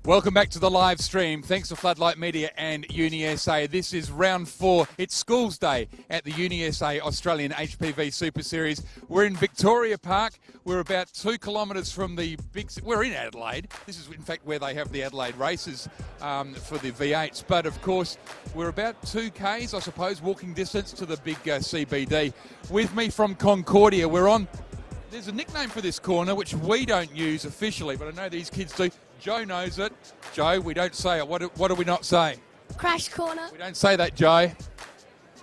Welcome back to the live stream. Thanks to Floodlight Media and UniSA. This is round 4. It's Schools Day at the UniSA Australian HPV Super Series. We're in Victoria Park. We're about 2 kilometres from the big... We're in Adelaide. This is, in fact, where they have the Adelaide races for the V8s. But, of course, we're about 2 Ks, I suppose, walking distance to the big CBD. With me from Concordia, we're on... There's a nickname for this corner, which we don't use officially, but I know these kids do. Joe knows it. Joe, we don't say it. What do we not say? Crash corner. We don't say that, Joe.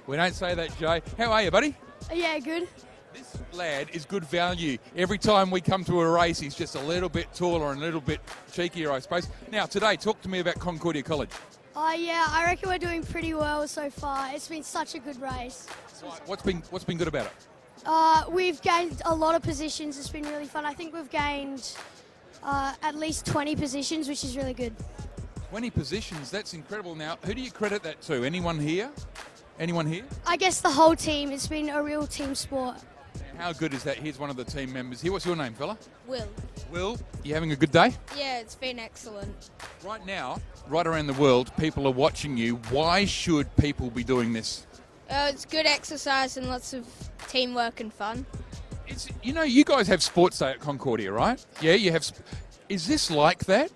We don't say that, Joe. How are you, buddy? Yeah, good. This lad is good value. Every time we come to a race, he's just a little bit taller and a little bit cheekier, I suppose. Now, today, talk to me about Concordia College. Yeah, I reckon we're doing pretty well so far. It's been such a good race. What's been good about it? We've gained a lot of positions. It's been really fun. I think we've gained at least 20 positions, which is really good. 20 positions, that's incredible. Now, who do you credit that to? Anyone here? Anyone here? I guess the whole team. It's been a real team sport. How good is that? Here's one of the team members here. What's your name, fella? Will. Will, you having a good day? Yeah, it's been excellent. Right now, right around the world, people are watching you. Why should people be doing this? It's good exercise and lots of teamwork and fun. You guys have sports day at Concordia, right? Yeah, you have. Is this like that?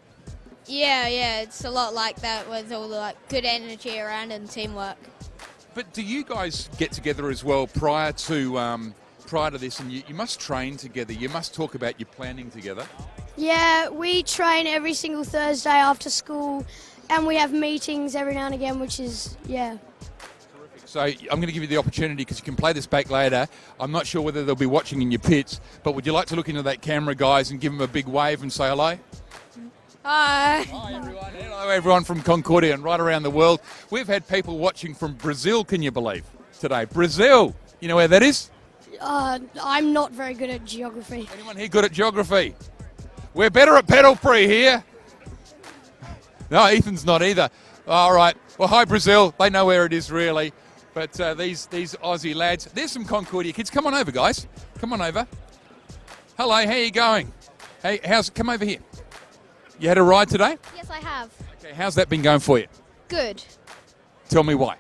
Yeah, it's a lot like that with all the good energy around and teamwork. But do you guys get together as well prior to this, and you must train together? You must talk about your planning together. Yeah, we train every single Thursday after school, and we have meetings every now and again, which is, yeah. So I'm going to give you the opportunity because you can play this back later. I'm not sure whether they'll be watching in your pits, but would you like to look into that camera, guys, and give them a big wave and say hello? Hi. Hi, everyone. Hello, everyone from Concordia and right around the world. We've had people watching from Brazil, can you believe, today? Brazil. You know where that is? I'm not very good at geography. Anyone here good at geography? We're better at pedal pre here. No, Ethan's not either. All right. Well, hi, Brazil. They know where it is, really. But these Aussie lads, there's some Concordia kids. Come on over, guys. Come on over. Hello, how you going? Hey, come over here. You had a ride today? Yes, I have. Okay, how's that been going for you? Good. Tell me why.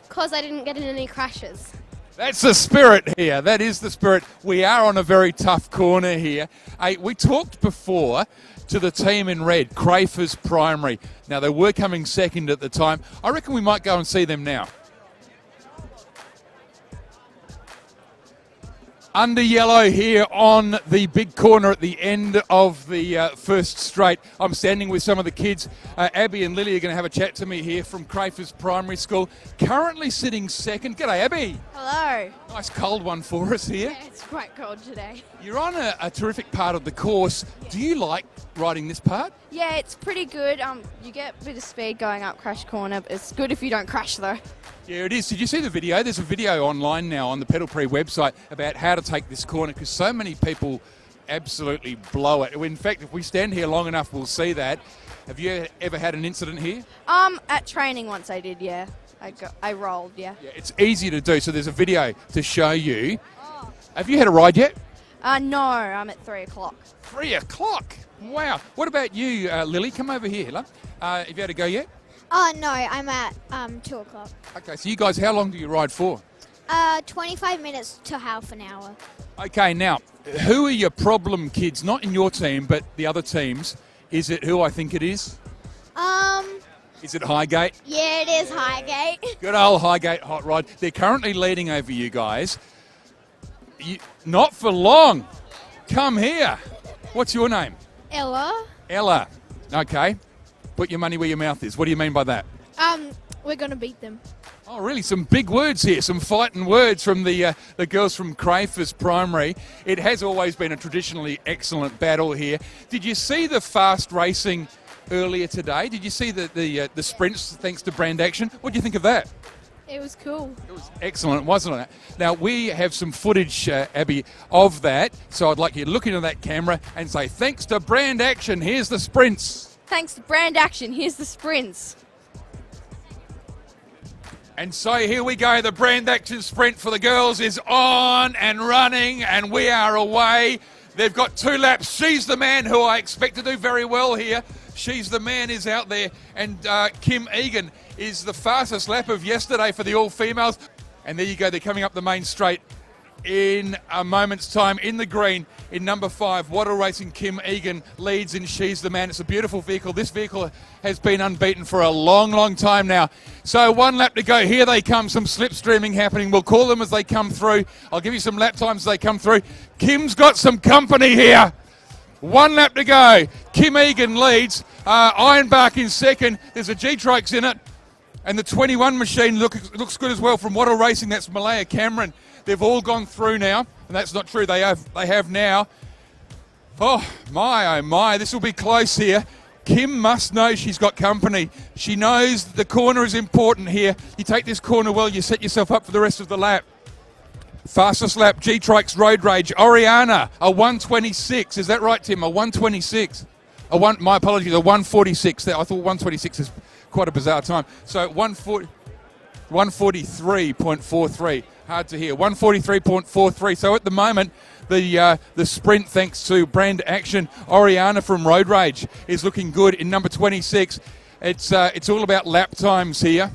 Because I didn't get in any crashes. That's the spirit here. That is the spirit. We are on a very tough corner here. Hey, we talked before to the team in red, Crafers Primary. Now, they were coming second at the time. I reckon we might go and see them now. Under yellow here on the big corner at the end of the first straight. I'm standing with some of the kids. Abby and Lily are going to have a chat to me here from Crafers Primary School. Currently sitting second. G'day, Abby. Hello. Nice cold one for us here. Yeah, it's quite cold today. You're on a terrific part of the course. Do you like riding this part? Yeah, it's pretty good. You get a bit of speed going up Crash Corner, but it's good if you don't crash though. Yeah, it is. Did you see the video? There's a video online now on the Pedal Pre website about how to take this corner because so many people absolutely blow it. In fact, if we stand here long enough, we'll see that. Have you ever had an incident here? At training once I did, yeah. I rolled, yeah. Yeah, it's easy to do. So there's a video to show you. Oh. Have you had a ride yet? No, I'm at 3 o'clock. 3 o'clock? Wow. What about you, Lily? Come over here, love. Have you had a go yet? Oh, no, I'm at 2 o'clock. Okay, so you guys, how long do you ride for? 25 minutes to half an hour. Okay, now, who are your problem kids? Not in your team, but the other teams. Is it who I think it is? Is it Highgate? Yeah, it is Highgate. Good old Highgate Hot Rod. They're currently leading over you guys. Not for long. Come here. What's your name? Ella. Ella. Okay. Put your money where your mouth is. What do you mean by that? We're going to beat them. Oh, really? Some big words here. Some fighting words from the girls from Crafers Primary. It has always been a traditionally excellent battle here. Did you see the fast racing earlier today? Did you see the sprints thanks to brand action? What do you think of that? It was cool. It was excellent, wasn't it? Now, we have some footage, Abby, of that. So I'd like you to look into that camera and say, thanks to brand action, here's the sprints. Thanks to brand action, here's the sprints. And so here we go. The brand action sprint for the girls is on and running, and we are away. They've got 2 laps. She's the Man, who I expect to do very well here. She's the Man is out there. And Kim Egan is the fastest lap of yesterday for the all-females. And there you go. They're coming up the main straight in a moment's time in the green. In number 5, Wattle Racing, Kim Egan leads in She's the Man. It's a beautiful vehicle. This vehicle has been unbeaten for a long, long time now. So 1 lap to go. Here they come. Some slipstreaming happening. We'll call them as they come through. I'll give you some lap times as they come through. Kim's got some company here. 1 lap to go. Kim Egan leads. Ironbark in second. There's a G-Trikes in it. And the 21 machine looks good as well from Wattle Racing. That's Malaya Cameron. They've all gone through now, and that's not true. They have now. Oh my, this will be close here. Kim must know she's got company. She knows the corner is important here. You take this corner well, you set yourself up for the rest of the lap. Fastest lap, G-Trikes Road Rage. Oriana, a 126. Is that right, Tim? A 126. My apologies, a 146. I thought 126 is quite a bizarre time. So 143.43. Hard to hear. 143.43. So at the moment, the sprint, thanks to Brand Action, Oriana from Road Rage is looking good in number 26. It's all about lap times here.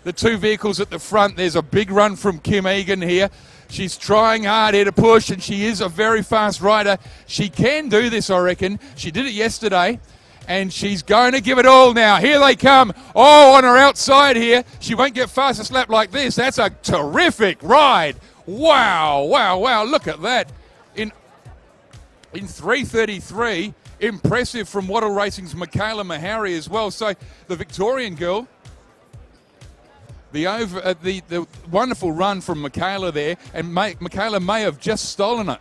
The 2 vehicles at the front, there's a big run from Kim Egan here. She's trying hard here to push, and she is a very fast rider. She can do this, I reckon. She did it yesterday. And she's going to give it all now. Here they come. Oh, on her outside here. She won't get fastest lap like this. That's a terrific ride. Wow. Look at that. In 3:33, impressive from Wattle Racing's Michaela Mahari as well. So the Victorian girl, the wonderful run from Michaela there, and Michaela may have just stolen it.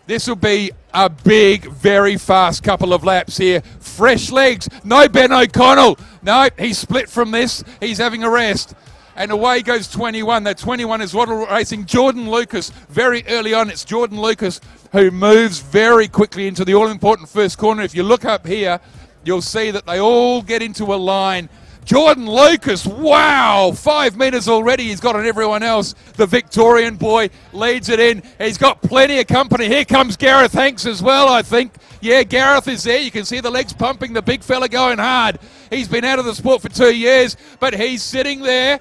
This will be a big, very fast couple of laps here. Fresh legs. No Ben O'Connell. No, he's split from this. He's having a rest. And away goes 21. That 21 is Wattle Racing. Jordan Lucas, very early on, it's Jordan Lucas who moves very quickly into the all-important first corner. If you look up here, you'll see that they all get into a line. Jordan Lucas, wow, 5 metres already he's got on everyone else. The Victorian boy leads it in. He's got plenty of company. Here comes Gareth Hanks as well, I think. Yeah, Gareth is there. You can see the legs pumping, the big fella going hard. He's been out of the sport for 2 years, but he's sitting there.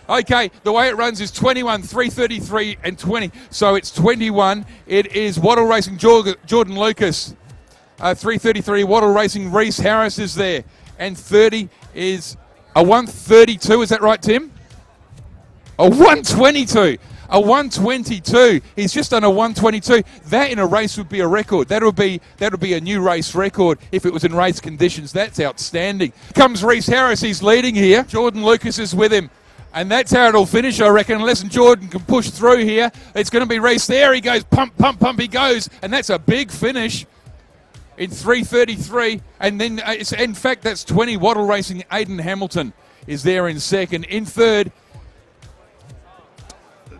Okay, the way it runs is 21, 3:33 and 20. So it's 21. It is Wattle Racing Jordan Lucas. 3:33 Wattle Racing Reese Harris is there. And 30 is a 132. Is that right, Tim? A 122. A 122. He's just done a 122. That in a race would be a record. That would be a new race record if it was in race conditions. That's outstanding. Comes Reese Harris. He's leading here. Jordan Lucas is with him. And that's how it'll finish, I reckon, unless Jordan can push through here. It's going to be Reese. There he goes. Pump, pump, pump he goes. And that's a big finish. In 3:33, and then in fact that's 20 Wattle Racing. Aidan Hamilton is there in second. In third,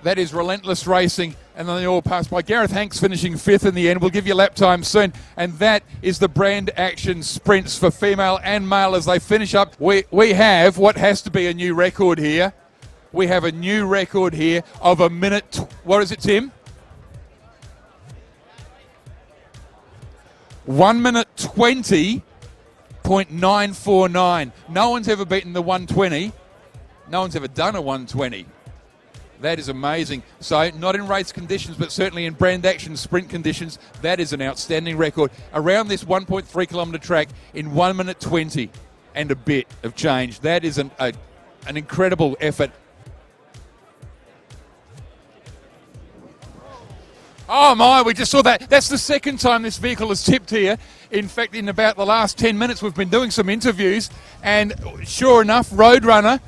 that is Relentless Racing, and then they all pass by. Gareth Hanks finishing 5th in the end. We'll give you lap time soon, and that is the Brand Action sprints for female and male as they finish up. We have what has to be a new record here. We have a new record here of a minute. What is it, Tim? 1 minute 20.949. No one's ever beaten the 120. No one's ever done a 120. That is amazing. So not in race conditions, but certainly in Brand Action sprint conditions, that is an outstanding record. Around this 1.3 kilometre track in 1 minute 20 and a bit of change. That is an incredible effort. Oh my, we just saw that. That's the second time this vehicle has tipped here. In fact, in about the last 10 minutes, we've been doing some interviews, and sure enough, Roadrunner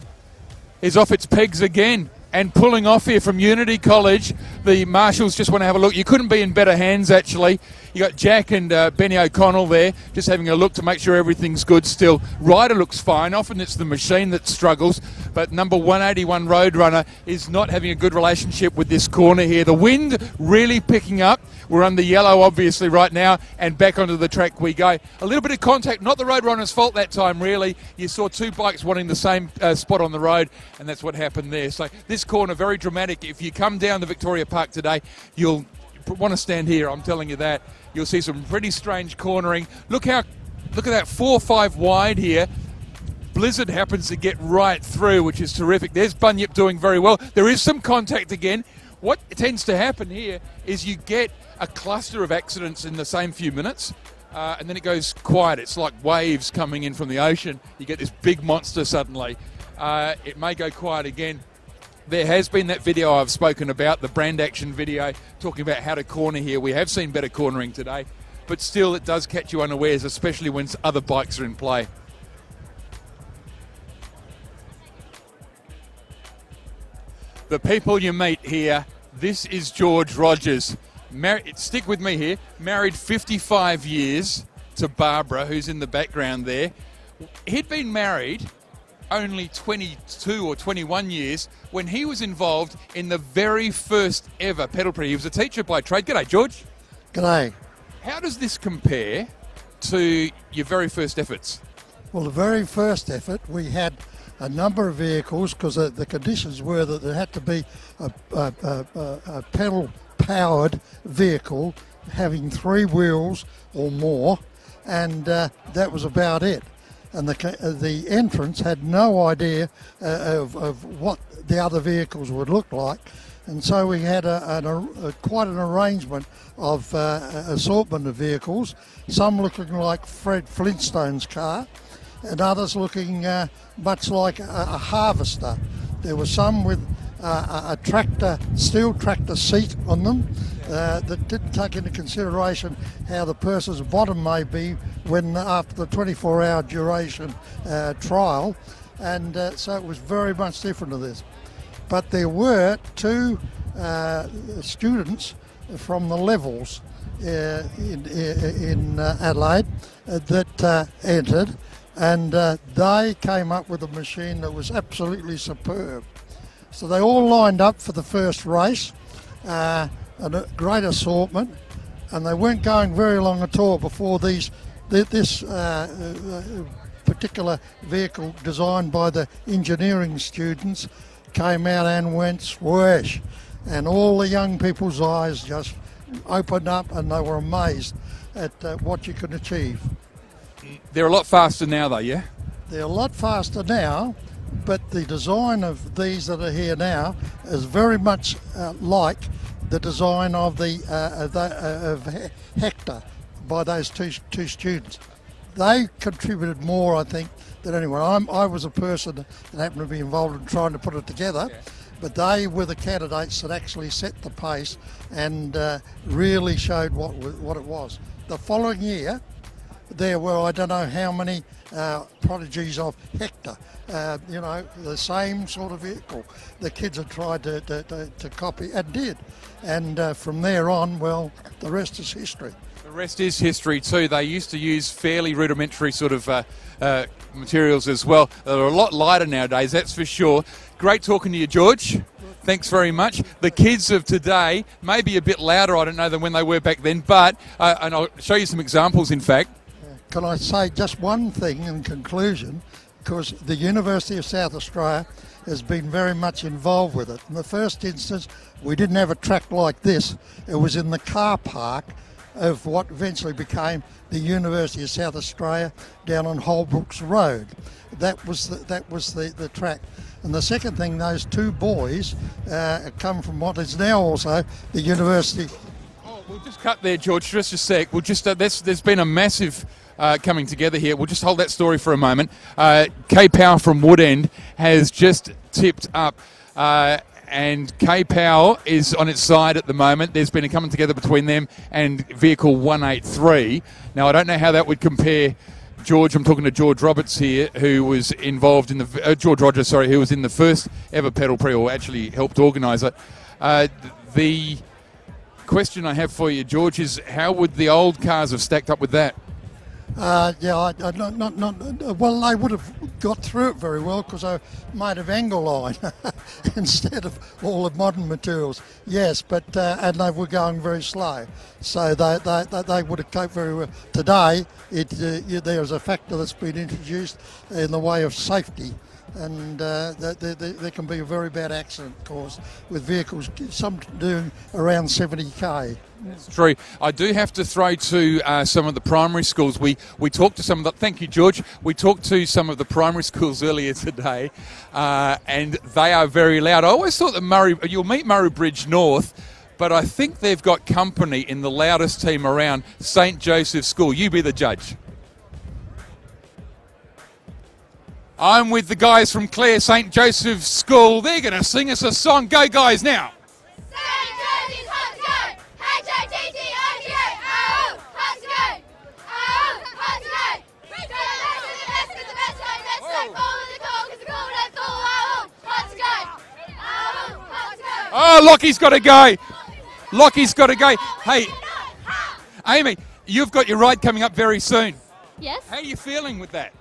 is off its pegs again and pulling off here from Unity College. The marshals just want to have a look. You couldn't be in better hands, actually. You got Jack and Benny O'Connell there, just having a look to make sure everything's good still. Rider looks fine. Often it's the machine that struggles, but number 181 Roadrunner is not having a good relationship with this corner here. The wind really picking up. We're under yellow, obviously, right now, and back onto the track we go. A little bit of contact, not the Roadrunner's fault that time, really. You saw 2 bikes wanting the same spot on the road, and that's what happened there. So this this corner very dramatic. If you come down to Victoria Park today, you'll want to stand here, I'm telling you that. You'll see some pretty strange cornering. Look at that 4-5 wide here. Blizzard happens to get right through, which is terrific. There's Bunyip doing very well. There is some contact again. What tends to happen here is you get a cluster of accidents in the same few minutes, and then it goes quiet. It's like waves coming in from the ocean. You get this big monster suddenly. It may go quiet again. There has been that video I've spoken about, the brand action video, talking about how to corner here. We have seen better cornering today, but still it does catch you unawares, especially when other bikes are in play. The people you meet here, this is George Rogers. Stick with me here. Married 55 years to Barbara, who's in the background there. He'd been married only 22 or 21 years when he was involved in the very first ever pedal prix. He was a teacher by trade. G'day, George. G'day. How does this compare to your very first efforts? Well, the very first effort, we had a number of vehicles because the conditions were that there had to be a pedal-powered vehicle having 3 wheels or more, and that was about it. And the entrants had no idea of what the other vehicles would look like, and so we had quite an arrangement of assortment of vehicles, some looking like Fred Flintstone's car, and others looking much like a harvester. There were some with a steel tractor seat on them that didn't take into consideration how the person's bottom may be when after the 24-hour duration trial, and so it was very much different to this. But there were 2 students from the levels in Adelaide that entered, and they came up with a machine that was absolutely superb. So they all lined up for the first race, and a great assortment, and they weren't going very long at all before this particular vehicle designed by the engineering students came out and went swish, and all the young people's eyes just opened up and they were amazed at what you could achieve. They're a lot faster now though, yeah? They're a lot faster now, but the design of these that are here now is very much like the design of of Hector by those two students. They contributed more, I think, than anyone. I was a person that happened to be involved in trying to put it together, but they were the candidates that actually set the pace and really showed what it was. The following year, there were I don't know how many prodigies of Hector. The same sort of vehicle the kids had tried to copy and did. And from there on, well, the rest is history. The rest is history too. They used to use fairly rudimentary sort of materials as well. They're a lot lighter nowadays, that's for sure. Great talking to you, George. Thanks very much. The kids of today may be a bit louder, I don't know, than when they were back then, but, and I'll show you some examples, in fact. Can I say just one thing in conclusion? Because the University of South Australia has been very much involved with it. In the first instance, we didn't have a track like this. It was in the car park of what eventually became the University of South Australia down on Holbrooks Road. That was the track. And the second thing, those 2 boys come from what is now also the University. Oh, we'll just cut there, George, just a sec. We'll just there's been a massive coming together here. We'll just hold that story for a moment. K-Power from Woodend has just tipped up, and K-Power is on its side at the moment. There's been a coming together between them and vehicle 183. Now, I don't know how that would compare, George. I'm talking to George Roberts here, who was involved in the George Rogers, sorry, who was in the first ever pedal prix, or actually helped organise it. The question I have for you, George, is how would the old cars have stacked up with that? Well, they would have got through it very well because I made of angle line instead of all the modern materials. Yes, but and they were going very slow, so they would have coped very well. Today, there's a factor that's been introduced in the way of safety and there can be a very bad accident caused with vehicles, some doing around 70k. That's true. I do have to throw to some of the primary schools. We talked to some of the... Thank you, George. We talked to some of the primary schools earlier today, and they are very loud. I always thought that you'll meet Murray Bridge North, but I think they've got company in the loudest team around, St. Joseph's School. You be the judge. I'm with the guys from Clare St. Joseph's School. They're going to sing us a song. Go, guys, now. Oh, Lockie's got to go. Lockie's got to go. Hey, Amy, you've got your ride coming up very soon. Yes. How are you feeling with that?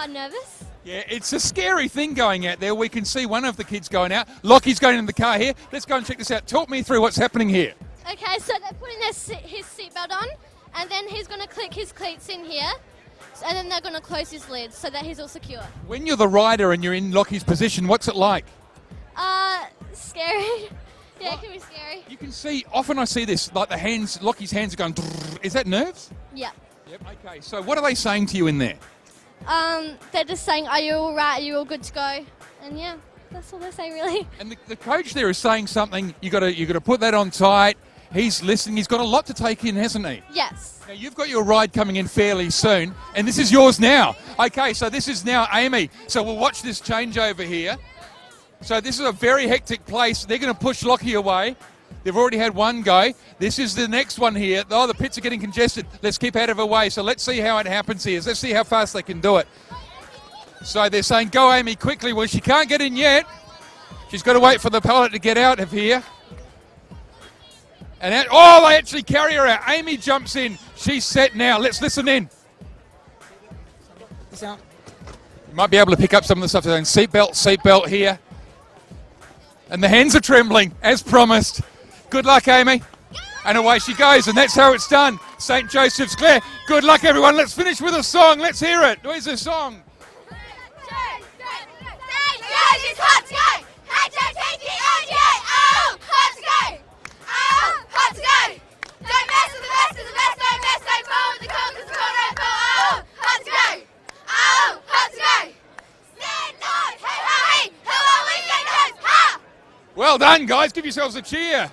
Nervous. Yeah, it's a scary thing going out there. We can see one of the kids going out. Lockie's going in the car here. Let's go and check this out. Talk me through what's happening here. Okay, so they're putting his seatbelt on, and then he's going to click his cleats in here, and then they're going to close his lids so that he's all secure. When you're the rider and you're in Lockie's position, what's it like? Scary. Yeah, it can be scary. You can see, often I see this, like the hands, Lockie's hands are going, is that nerves? Yeah. Yep, okay. So what are they saying to you in there? They're just saying, are you all right? Are you all good to go? And yeah, that's all they're saying really. And the coach there is saying something, you got to put that on tight. He's listening. He's got a lot to take in, hasn't he? Yes. Now, you've got your ride coming in fairly soon, and this is yours now. Okay, so this is now Amy. So we'll watch this changeover here. So this is a very hectic place. They're going to push Lockie away. They've already had one go. This is the next one here. Oh, the pits are getting congested. Let's keep out of her way. So let's see how it happens here. Let's see how fast they can do it. So they're saying, go, Amy, quickly. Well, she can't get in yet. She's got to wait for the pilot to get out of here. And they actually carry her out. Amy jumps in. She's set now. Let's listen in. You might be able to pick up some of the stuff. They're saying seatbelt here. And the hands are trembling, as promised. Good luck, Amy. And away she goes, and that's how it's done. St. Joseph's Clare. Good luck, everyone. Let's finish with a song. Let's hear it. Where's the song? Well done, guys. Give yourselves a cheer.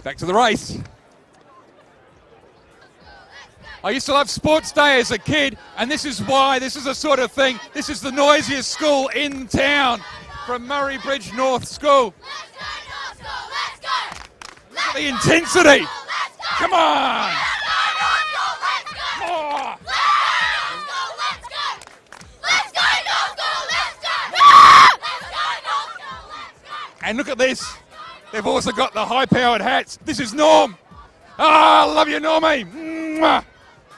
Back to the race. I used to love sports day as a kid, and this is why. This is the sort of thing. This is the noisiest school in town from Murray Bridge North School. Look at the intensity. Come on. More. And look at this. They've also got the high-powered hats. This is Norm. I love you, Normie. Mwah.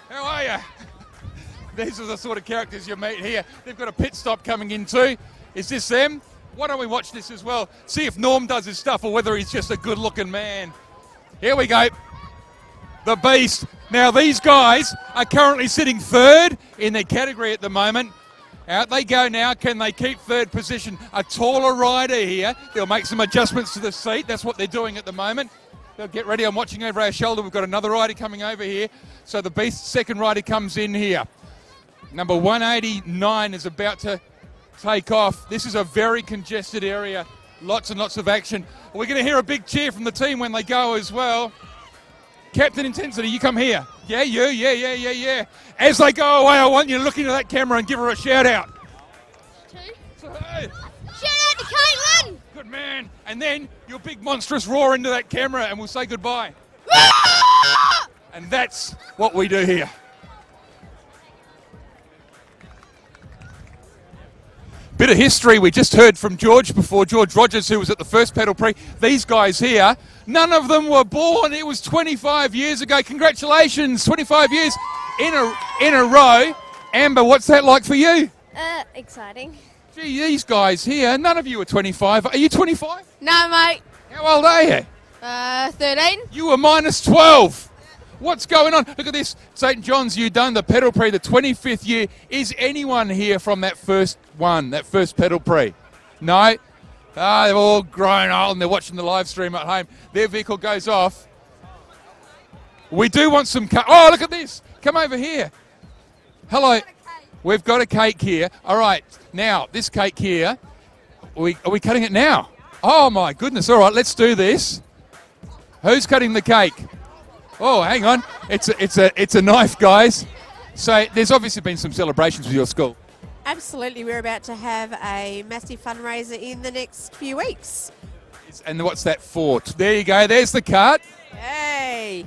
How are you? These are the sort of characters you meet here. They've got a pit stop coming in too. Is this them? Why don't we watch this as well? See if Norm does his stuff or whether he's just a good-looking man. Here we go. The Beast. Now, these guys are currently sitting third in their category at the moment. Out they go now. Can they keep third position? A taller rider here. They'll make some adjustments to the seat. That's what they're doing at the moment. They'll get ready. I'm watching over our shoulder. We've got another rider coming over here. So the Beast second rider comes in here. Number 189 is about to take off. This is a very congested area. Lots and lots of action. We're going to hear a big cheer from the team when they go as well. Captain Intensity, you come here. Yeah, you, yeah. As they go away, I want you to look into that camera and give her a shout out. Shout out to Caitlin! Good man. And then your big monstrous roar into that camera and we'll say goodbye. And that's what we do here. Bit of history. We just heard from George before, George Rogers, who was at the first Pedal Prix. These guys here, none of them were born. It was 25 years ago. Congratulations, 25 years in a row. Amber, what's that like for you? Exciting. Gee, these guys here, none of you are 25. Are you 25? No, mate. How old are you? 13. You were minus 12. What's going on? Look at this. St. John's, you done the pedal pre, the 25th year. Is anyone here from that first one, that first pedal pre? No? Ah, they've all grown old and they're watching the live stream at home. Their vehicle goes off. We do want some oh, look at this. Come over here. Hello. We've got a cake here. All right. Now, this cake here, are we cutting it now? Oh, my goodness. All right, let's do this. Who's cutting the cake? Oh, hang on. It's a knife, guys. So there's obviously been some celebrations with your school. Absolutely. We're about to have a massive fundraiser in the next few weeks. And what's that for? There you go. There's the card. Yay!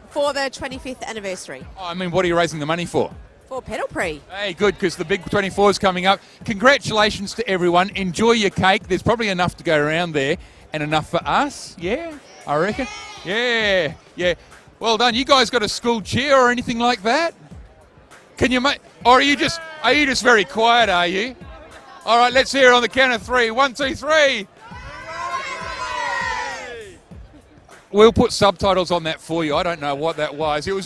For the 25th anniversary. Oh, I mean, what are you raising the money for? For Pedal Pre. Hey, good, because the big 24 is coming up. Congratulations to everyone. Enjoy your cake. There's probably enough to go around there and enough for us. Yeah, I reckon. Yeah, yeah. Well done. You guys got a school cheer or anything like that? Can you make? Or are you just very quiet? Are you? All right. Let's hear it on the count of 3. 1, 2, 3. We'll put subtitles on that for you. I don't know what that was. It was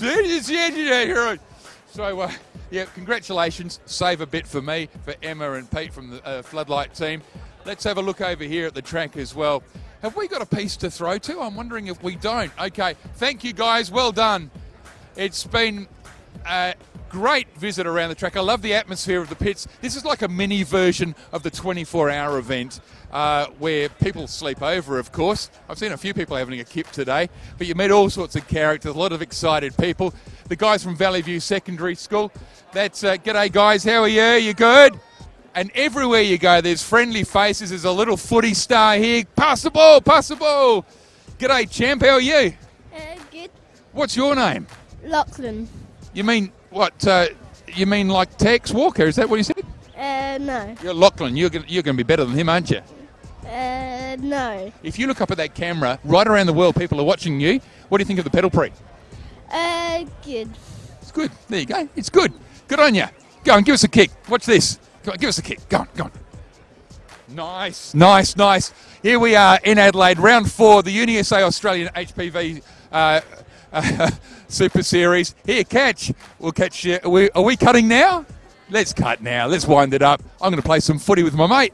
so. Yeah, congratulations. Save a bit for me, for Emma and Pete from the Floodlight team. Let's have a look over here at the track as well. Have we got a piece to throw to? I'm wondering if we don't. Okay, thank you guys. Well done. It's been a great visit around the track. I love the atmosphere of the pits. This is like a mini version of the 24-hour event where people sleep over, of course. I've seen a few people having a kip today, but you meet all sorts of characters, a lot of excited people. The guys from Valley View Secondary School, that's g'day guys, how are you? You good? And everywhere you go, there's friendly faces. There's a little footy star here. Pass the ball, pass the ball. G'day, champ, how are you? Good. What's your name? Lachlan. You mean what? You mean like Tex Walker? Is that what you said? No. You're Lachlan. You're going to be better than him, aren't you? No. If you look up at that camera, right around the world, people are watching you. What do you think of the pedal pre? Good. It's good. There you go. It's good. Good on you. Go on, give us a kick. Watch this. Go on, give us a kick. Go on, go on. Nice, nice, nice. Here we are in Adelaide, round 4, the UniSA Australian HPV Super Series. Here, catch. We'll catch you. Are we cutting now? Let's cut now. Let's wind it up. I'm going to play some footy with my mate.